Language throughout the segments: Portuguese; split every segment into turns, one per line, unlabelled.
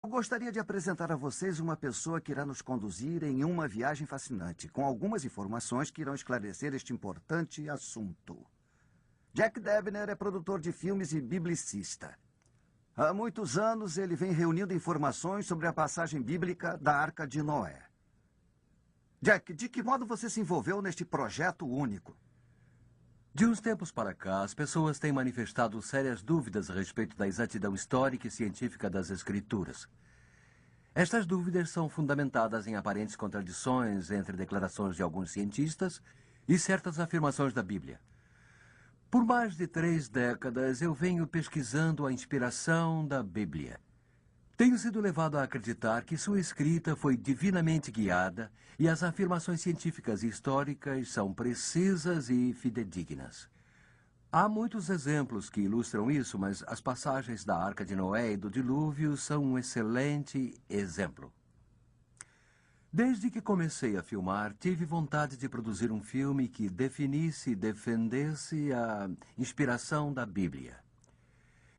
Eu gostaria de apresentar a vocês uma pessoa que irá nos conduzir em uma viagem fascinante, com algumas informações que irão esclarecer este importante assunto. Jack Debner é produtor de filmes e biblicista. Há muitos anos ele vem reunindo informações sobre a passagem bíblica da Arca de Noé. Jack, de que modo você se envolveu neste projeto único?
De uns tempos para cá, as pessoas têm manifestado sérias dúvidas a respeito da exatidão histórica e científica das Escrituras. Estas dúvidas são fundamentadas em aparentes contradições entre declarações de alguns cientistas e certas afirmações da Bíblia. Por mais de 3 décadas, eu venho pesquisando a inspiração da Bíblia. Tenho sido levado a acreditar que sua escrita foi divinamente guiada e as afirmações científicas e históricas são precisas e fidedignas. Há muitos exemplos que ilustram isso, mas as passagens da Arca de Noé e do Dilúvio são um excelente exemplo. Desde que comecei a filmar, tive vontade de produzir um filme que definisse e defendesse a inspiração da Bíblia.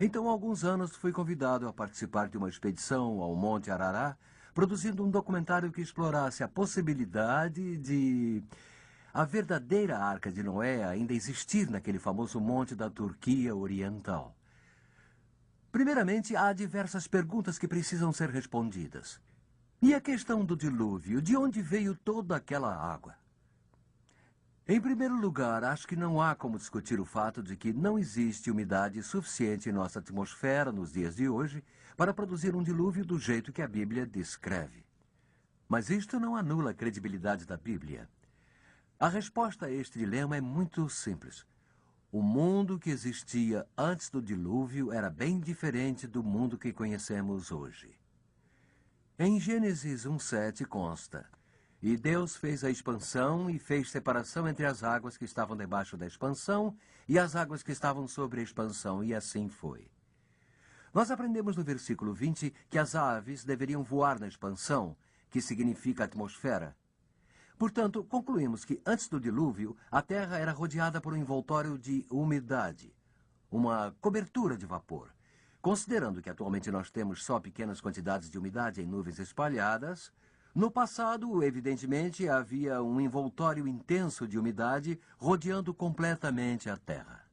Então, há alguns anos, fui convidado a participar de uma expedição ao Monte Arará, produzindo um documentário que explorasse a possibilidade de a verdadeira Arca de Noé ainda existir naquele famoso monte da Turquia Oriental. Primeiramente, há diversas perguntas que precisam ser respondidas. E a questão do dilúvio? De onde veio toda aquela água? Em primeiro lugar, acho que não há como discutir o fato de que não existe umidade suficiente em nossa atmosfera nos dias de hoje para produzir um dilúvio do jeito que a Bíblia descreve. Mas isto não anula a credibilidade da Bíblia. A resposta a este dilema é muito simples. O mundo que existia antes do dilúvio era bem diferente do mundo que conhecemos hoje. Em Gênesis 1:7 consta: "E Deus fez a expansão e fez separação entre as águas que estavam debaixo da expansão e as águas que estavam sobre a expansão, e assim foi." Nós aprendemos no versículo 20 que as aves deveriam voar na expansão, que significa atmosfera. Portanto, concluímos que antes do dilúvio, a Terra era rodeada por um envoltório de umidade, uma cobertura de vapor. Considerando que atualmente nós temos só pequenas quantidades de umidade em nuvens espalhadas, no passado, evidentemente, havia um envoltório intenso de umidade rodeando completamente a Terra.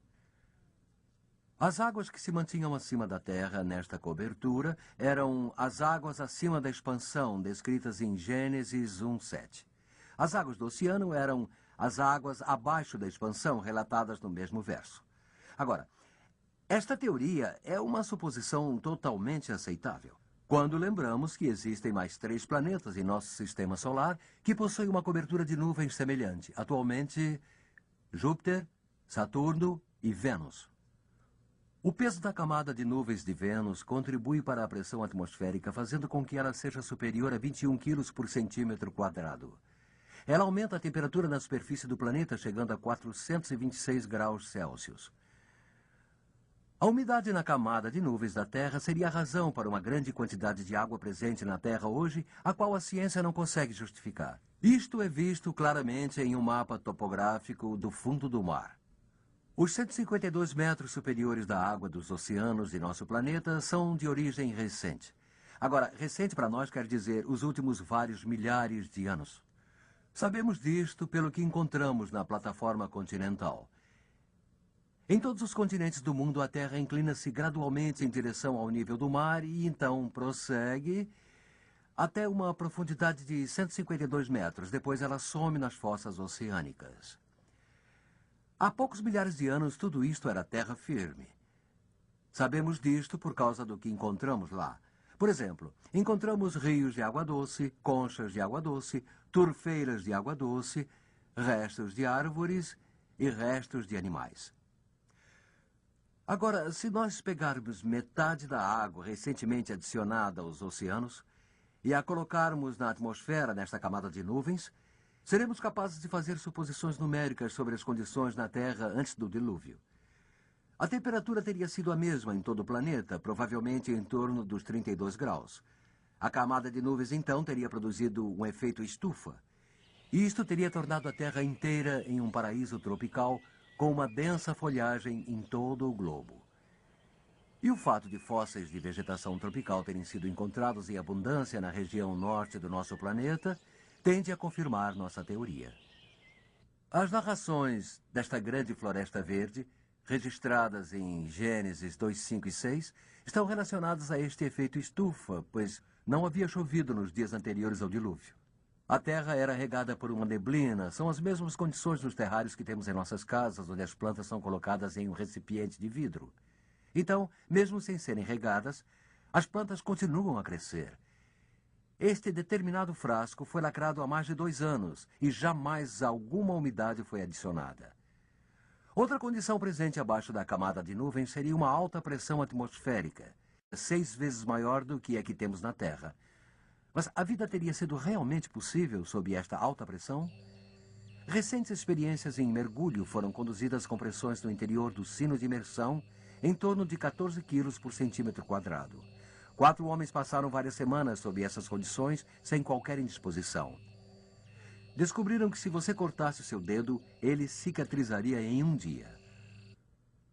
As águas que se mantinham acima da Terra nesta cobertura eram as águas acima da expansão, descritas em Gênesis 1:7. As águas do oceano eram as águas abaixo da expansão, relatadas no mesmo verso. Agora, esta teoria é uma suposição totalmente aceitável, quando lembramos que existem mais 3 planetas em nosso sistema solar que possuem uma cobertura de nuvens semelhante. Atualmente, Júpiter, Saturno e Vênus. O peso da camada de nuvens de Vênus contribui para a pressão atmosférica, fazendo com que ela seja superior a 21 quilos por centímetro quadrado. Ela aumenta a temperatura na superfície do planeta, chegando a 426 graus Celsius. A umidade na camada de nuvens da Terra seria a razão para uma grande quantidade de água presente na Terra hoje, a qual a ciência não consegue justificar. Isto é visto claramente em um mapa topográfico do fundo do mar. Os 152 metros superiores da água dos oceanos de nosso planeta são de origem recente. Agora, recente para nós quer dizer os últimos vários milhares de anos. Sabemos disto pelo que encontramos na plataforma continental. Em todos os continentes do mundo, a Terra inclina-se gradualmente em direção ao nível do mar e então prossegue até uma profundidade de 152 metros. Depois ela some nas fossas oceânicas. Há poucos milhares de anos, tudo isto era terra firme. Sabemos disto por causa do que encontramos lá. Por exemplo, encontramos rios de água doce, conchas de água doce, turfeiras de água doce, restos de árvores e restos de animais. Agora, se nós pegarmos metade da água recentemente adicionada aos oceanos e a colocarmos na atmosfera nesta camada de nuvens, seremos capazes de fazer suposições numéricas sobre as condições na Terra antes do dilúvio. A temperatura teria sido a mesma em todo o planeta, provavelmente em torno dos 32 graus. A camada de nuvens, então, teria produzido um efeito estufa. E isto teria tornado a Terra inteira em um paraíso tropical com uma densa folhagem em todo o globo. E o fato de fósseis de vegetação tropical terem sido encontrados em abundância na região norte do nosso planeta tende a confirmar nossa teoria. As narrações desta grande floresta verde, registradas em Gênesis 2, 5 e 6, estão relacionadas a este efeito estufa, pois não havia chovido nos dias anteriores ao dilúvio. A terra era regada por uma neblina, são as mesmas condições dos terrários que temos em nossas casas, onde as plantas são colocadas em um recipiente de vidro. Então, mesmo sem serem regadas, as plantas continuam a crescer. Este determinado frasco foi lacrado há mais de 2 anos e jamais alguma umidade foi adicionada. Outra condição presente abaixo da camada de nuvens seria uma alta pressão atmosférica, 6 vezes maior do que a que temos na Terra. Mas a vida teria sido realmente possível sob esta alta pressão? Recentes experiências em mergulho foram conduzidas com pressões no interior do sino de imersão em torno de 14 quilos por centímetro quadrado. 4 homens passaram várias semanas sob essas condições sem qualquer indisposição. Descobriram que se você cortasse o seu dedo, ele cicatrizaria em um dia.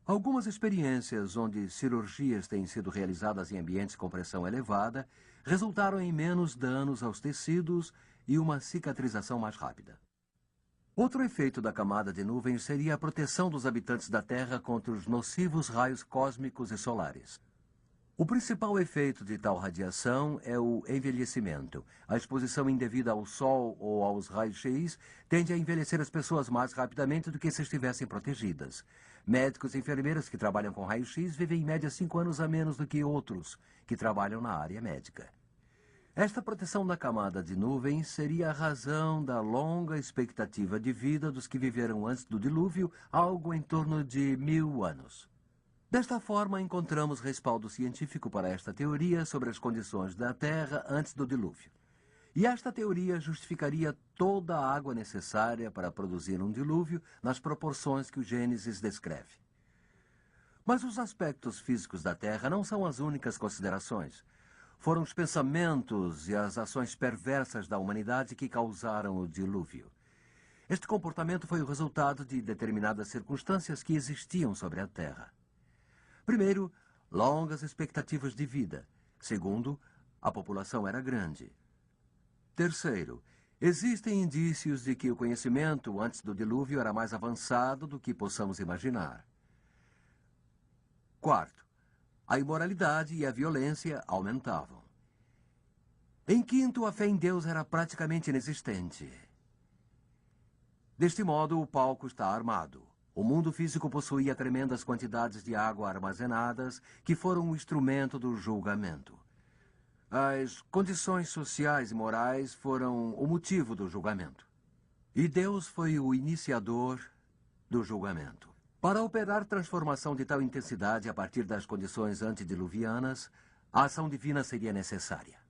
Algumas experiências onde cirurgias têm sido realizadas em ambientes com pressão elevada resultaram em menos danos aos tecidos e uma cicatrização mais rápida. Outro efeito da camada de nuvens seria a proteção dos habitantes da Terra contra os nocivos raios cósmicos e solares. O principal efeito de tal radiação é o envelhecimento. A exposição indevida ao sol ou aos raios-x tende a envelhecer as pessoas mais rapidamente do que se estivessem protegidas. Médicos e enfermeiras que trabalham com raio-x vivem em média 5 anos a menos do que outros que trabalham na área médica. Esta proteção da camada de nuvens seria a razão da longa expectativa de vida dos que viveram antes do dilúvio, algo em torno de 1000 anos. Desta forma, encontramos respaldo científico para esta teoria sobre as condições da Terra antes do dilúvio. E esta teoria justificaria toda a água necessária para produzir um dilúvio nas proporções que o Gênesis descreve. Mas os aspectos físicos da Terra não são as únicas considerações. Foram os pensamentos e as ações perversas da humanidade que causaram o dilúvio. Este comportamento foi o resultado de determinadas circunstâncias que existiam sobre a Terra. Primeiro, longas expectativas de vida. Segundo, a população era grande. Terceiro, existem indícios de que o conhecimento antes do dilúvio era mais avançado do que possamos imaginar. Quarto, a imoralidade e a violência aumentavam. Em quinto, a fé em Deus era praticamente inexistente. Deste modo, o palco está armado. O mundo físico possuía tremendas quantidades de água armazenadas que foram o instrumento do julgamento. As condições sociais e morais foram o motivo do julgamento. E Deus foi o iniciador do julgamento. Para operar transformação de tal intensidade a partir das condições antediluvianas, a ação divina seria necessária.